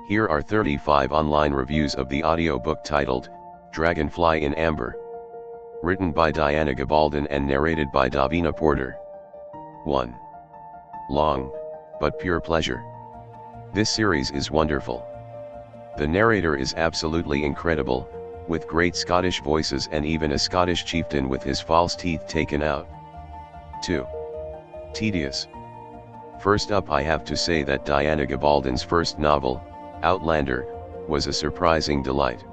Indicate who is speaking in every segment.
Speaker 1: Here are 35 online reviews of the audiobook titled, Dragonfly in Amber. Written by Diana Gabaldon and narrated by Davina Porter. 1. Long, but pure pleasure. This series is wonderful. The narrator is absolutely incredible, with great Scottish voices and even a Scottish chieftain with his false teeth taken out. 2. Tedious. First up, I have to say that Diana Gabaldon's first novel, Outlander, was a surprising delight.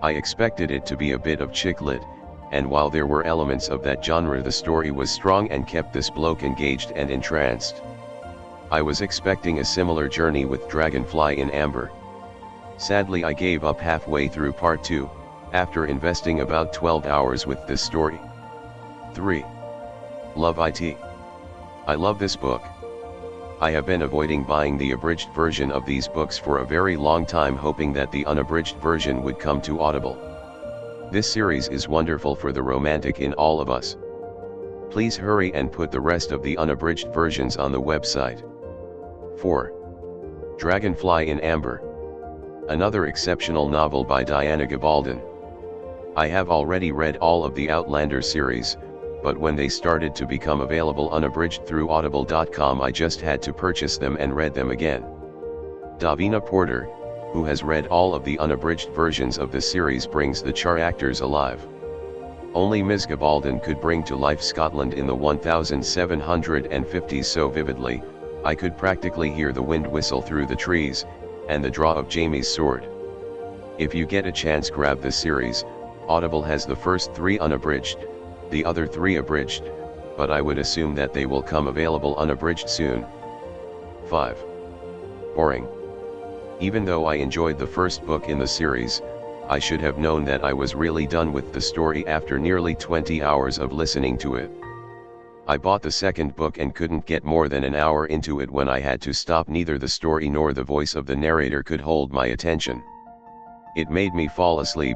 Speaker 1: I expected it to be a bit of chick lit, and while there were elements of that genre, the story was strong and kept this bloke engaged and entranced. I was expecting a similar journey with Dragonfly in Amber. Sadly, I gave up halfway through part 2, after investing about 12 hours with this story. 3. Love It. I love this book. I have been avoiding buying the abridged version of these books for a very long time, hoping that the unabridged version would come to Audible. This series is wonderful for the romantic in all of us. Please hurry and put the rest of the unabridged versions on the website. 4. Dragonfly in Amber. Another exceptional novel by Diana Gabaldon. I have already read all of the Outlander series, but when they started to become available unabridged through audible.com, I just had to purchase them and read them again. Davina Porter, who has read all of the unabridged versions of the series, brings the characters alive. Only Ms. Gabaldon could bring to life Scotland in the 1750s so vividly, I could practically hear the wind whistle through the trees, and the draw of Jamie's sword. If you get a chance, grab the series. Audible has the first 3 unabridged, the other 3 abridged, but I would assume that they will come available unabridged soon. 5. Boring. Even though I enjoyed the first book in the series, I should have known that I was really done with the story after nearly 20 hours of listening to it. I bought the second book and couldn't get more than an hour into it when I had to stop. Neither the story nor the voice of the narrator could hold my attention. It made me fall asleep.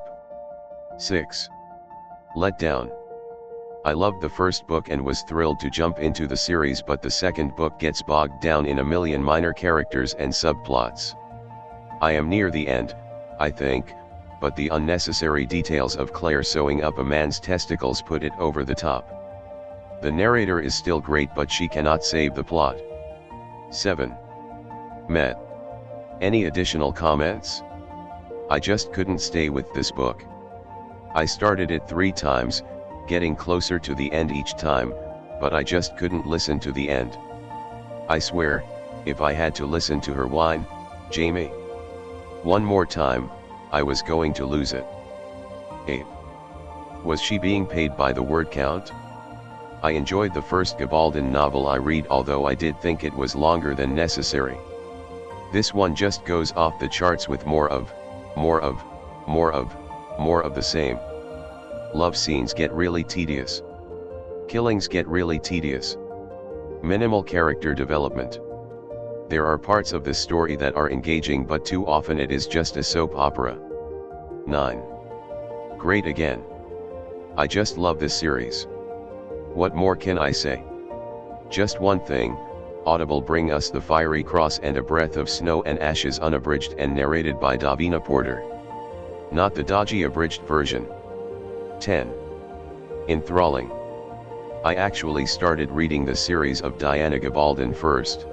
Speaker 1: 6. Let down. I loved the first book and was thrilled to jump into the series, but the second book gets bogged down in a million minor characters and subplots. I am near the end, I think, but the unnecessary details of Claire sewing up a man's testicles put it over the top. The narrator is still great, but she cannot save the plot. 7. Met. Any additional comments? I just couldn't stay with this book. I started it 3 times, getting closer to the end each time, but I just couldn't listen to the end. I swear, if I had to listen to her whine, Jamie, one more time, I was going to lose it. 8. Was she being paid by the word count? I enjoyed the first Gabaldon novel I read, although I did think it was longer than necessary. This one just goes off the charts with more of the same. Love scenes get really tedious. Killings get really tedious. Minimal character development. There are parts of the story that are engaging, but too often it is just a soap opera. 9. Great again. I just love this series. What more can I say? Just one thing, Audible bring us The Fiery Cross and A Breath of Snow and Ashes unabridged and narrated by Davina Porter. Not the dodgy abridged version. 10. Enthralling. I actually started reading the series of Diana Gabaldon first.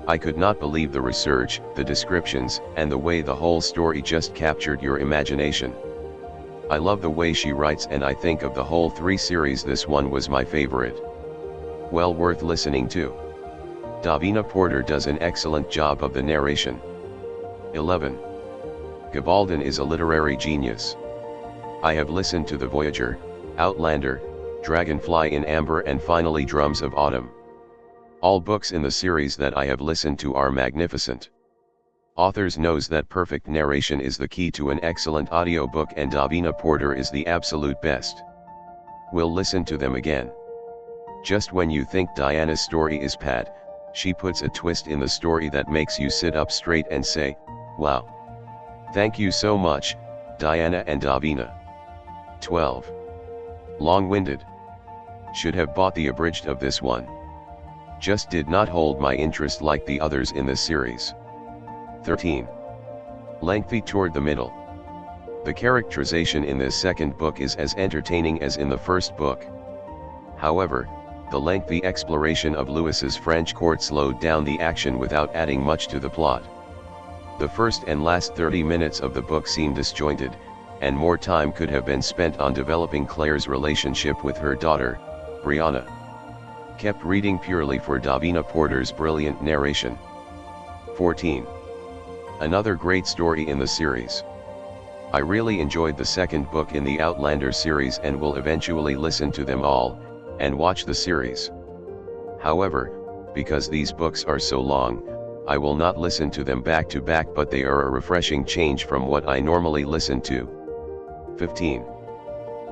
Speaker 1: I could not believe the research, the descriptions, and the way the whole story just captured your imagination. I love the way she writes, and I think of the whole 3 series, this one was my favorite. Well worth listening to. Davina Porter does an excellent job of the narration. 11. Gabaldon is a literary genius. I have listened to The Voyager, Outlander, Dragonfly in Amber, and finally Drums of Autumn. All books in the series that I have listened to are magnificent. Authors knows that perfect narration is the key to an excellent audiobook, and Davina Porter is the absolute best. We'll listen to them again. Just when you think Diana's story is pad, she puts a twist in the story that makes you sit up straight and say, wow. Thank you so much, Diana and Davina. 12. Long-winded. Should have bought the abridged of this one. Just did not hold my interest like the others in this series. 13. Lengthy toward the middle. The characterization in this second book is as entertaining as in the first book. However, the lengthy exploration of Louis's French court slowed down the action without adding much to the plot. The first and last 30 minutes of the book seem disjointed, and more time could have been spent on developing Claire's relationship with her daughter, Brianna. Kept reading purely for Davina Porter's brilliant narration. 14. Another great story in the series. I really enjoyed the second book in the Outlander series and will eventually listen to them all, and watch the series. However, because these books are so long, I will not listen to them back to back, but they are a refreshing change from what I normally listen to. 15.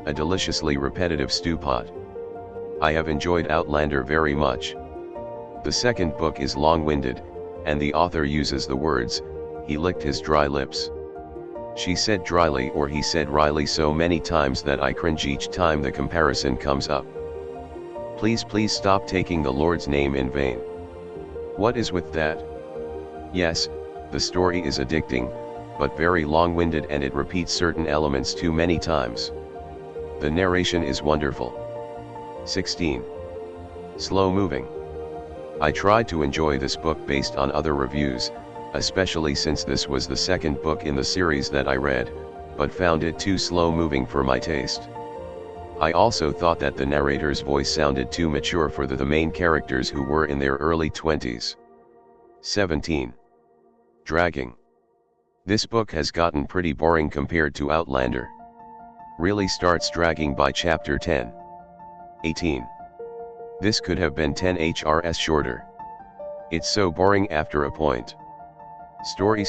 Speaker 1: A deliciously repetitive stew pot. I have enjoyed Outlander very much. The second book is long-winded, and the author uses the words, "he licked his dry lips." She said dryly or he said wryly so many times that I cringe each time the comparison comes up. Please stop taking the Lord's name in vain. What is with that? Yes, the story is addicting, but very long-winded and it repeats certain elements too many times. The narration is wonderful. 16. Slow-moving. I tried to enjoy this book based on other reviews, especially since this was the second book in the series that I read, but found it too slow-moving for my taste. I also thought that the narrator's voice sounded too mature for the main characters who were in their early 20s. 17. Dragging. This book has gotten pretty boring compared to Outlander. Really starts dragging by chapter 10. 18. This could have been 10 HRS shorter. It's so boring after a point. Story,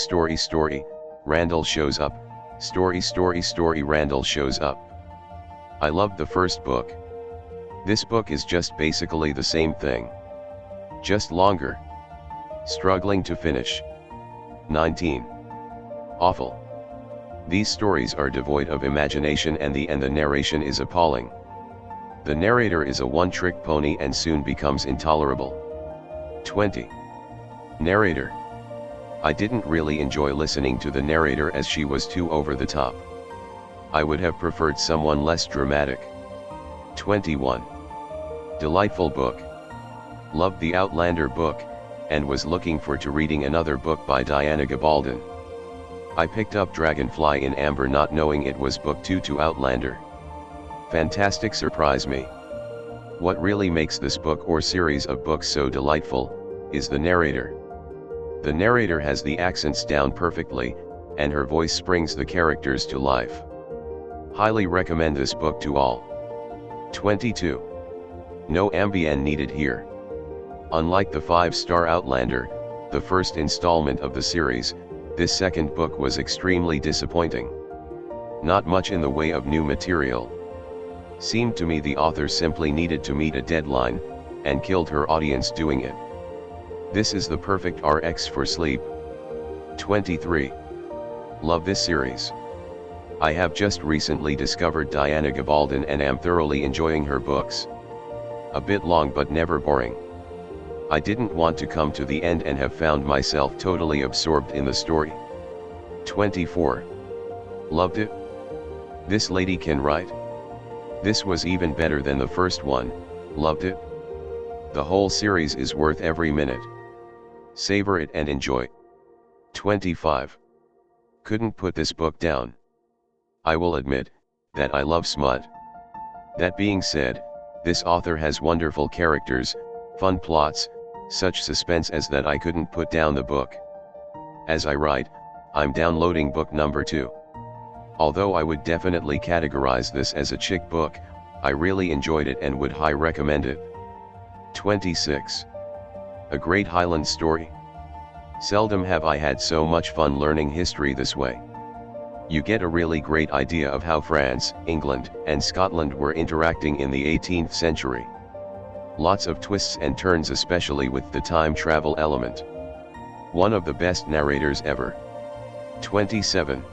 Speaker 1: Randall shows up, story, Randall shows up. I loved the first book. This book is just basically the same thing. Just longer. Struggling to finish. 19. Awful. These stories are devoid of imagination and the narration is appalling. The narrator is a one-trick pony and soon becomes intolerable. 20. Narrator. I didn't really enjoy listening to the narrator as she was too over the top. I would have preferred someone less dramatic. 21. Delightful book. Loved the Outlander book, and was looking forward to reading another book by Diana Gabaldon. I picked up Dragonfly in Amber not knowing it was book 2 to Outlander. Fantastic surprise me. What really makes this book or series of books so delightful, is the narrator. The narrator has the accents down perfectly, and her voice springs the characters to life. Highly recommend this book to all. 22. No ambient needed here. Unlike the 5-star Outlander, the first installment of the series, this second book was extremely disappointing. Not much in the way of new material. Seemed to me the author simply needed to meet a deadline, and killed her audience doing it. This is the perfect RX for sleep. 23. Love this series. I have just recently discovered Diana Gabaldon and am thoroughly enjoying her books. A bit long but never boring. I didn't want to come to the end and have found myself totally absorbed in the story. 24. Loved it. This lady can write. This was even better than the first one, loved it. The whole series is worth every minute. Savor it and enjoy. 25. Couldn't put this book down. I will admit that I love smut. That being said, this author has wonderful characters, fun plots, such suspense as that I couldn't put down the book. As I write, I'm downloading book number 2. Although I would definitely categorize this as a chick book, I really enjoyed it and would high recommend it. 26. A great Highland story. Seldom have I had so much fun learning history this way. You get a really great idea of how France, England, and Scotland were interacting in the 18th century. Lots of twists and turns, especially with the time travel element. One of the best narrators ever. 27.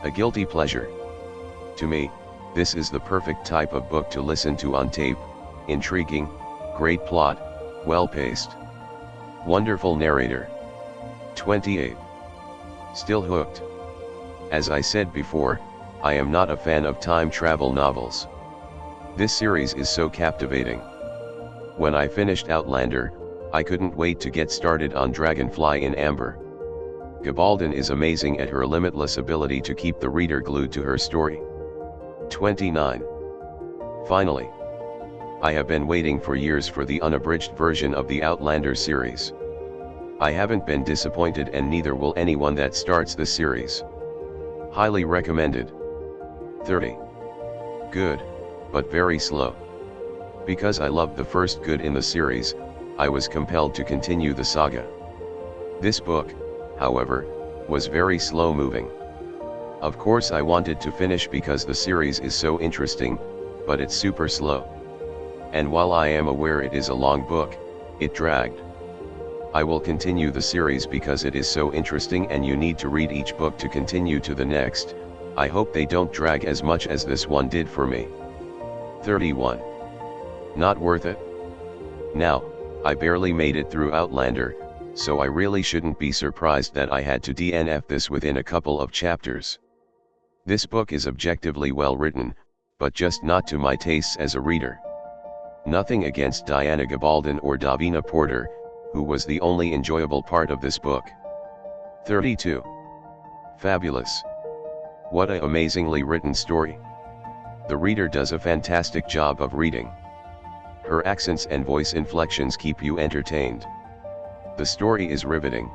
Speaker 1: A guilty pleasure. To me, this is the perfect type of book to listen to on tape. Intriguing, great plot, well paced. Wonderful narrator. 28. Still hooked. As I said before, I am not a fan of time travel novels. This series is so captivating. When I finished Outlander, I couldn't wait to get started on Dragonfly in Amber. Gabaldon is amazing at her limitless ability to keep the reader glued to her story. 29. Finally. I have been waiting for years for the unabridged version of the Outlander series. I haven't been disappointed, and neither will anyone that starts the series. Highly recommended. 30. Good, but very slow. Because I loved the first good in the series, I was compelled to continue the saga. This book, however, was very slow moving. Of course I wanted to finish because the series is so interesting, but it's super slow. And while I am aware it is a long book, it dragged. I will continue the series because it is so interesting and you need to read each book to continue to the next. I hope they don't drag as much as this one did for me. 31. Not worth it? Now, I barely made it through Outlander, so I really shouldn't be surprised that I had to DNF this within a couple of chapters. This book is objectively well written, but just not to my tastes as a reader. Nothing against Diana Gabaldon or Davina Porter, who was the only enjoyable part of this book. 32. Fabulous. What an amazingly written story. The reader does a fantastic job of reading. Her accents and voice inflections keep you entertained. The story is riveting.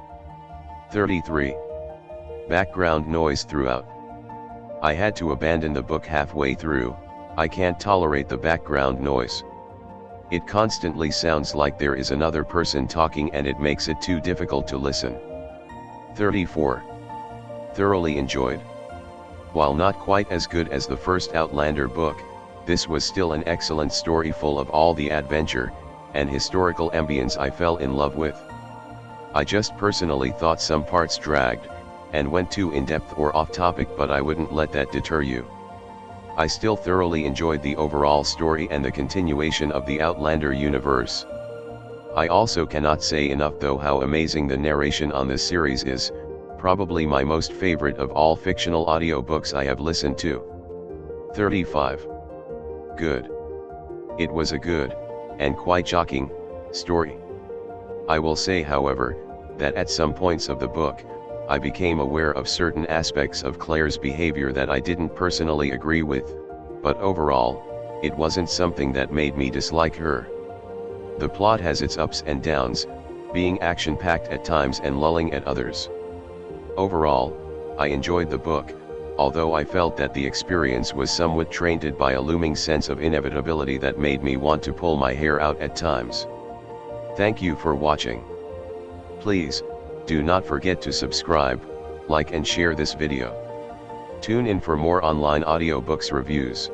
Speaker 1: 33. Background noise throughout. I had to abandon the book halfway through. I can't tolerate the background noise. It constantly sounds like there is another person talking and it makes it too difficult to listen. 34. Thoroughly enjoyed. While not quite as good as the first Outlander book, this was still an excellent story full of all the adventure and historical ambience I fell in love with. I just personally thought some parts dragged and went too in-depth or off-topic, but I wouldn't let that deter you. I still thoroughly enjoyed the overall story and the continuation of the Outlander universe. I also cannot say enough though how amazing the narration on this series is, probably my most favorite of all fictional audiobooks I have listened to. 35. Good. It was a good, and quite shocking, story. I will say however, that at some points of the book, I became aware of certain aspects of Claire's behavior that I didn't personally agree with, but overall, it wasn't something that made me dislike her. The plot has its ups and downs, being action-packed at times and lulling at others. Overall, I enjoyed the book, although I felt that the experience was somewhat tainted by a looming sense of inevitability that made me want to pull my hair out at times. Thank you for watching. Please, do not forget to subscribe, like and share this video. Tune in for more online audiobooks reviews.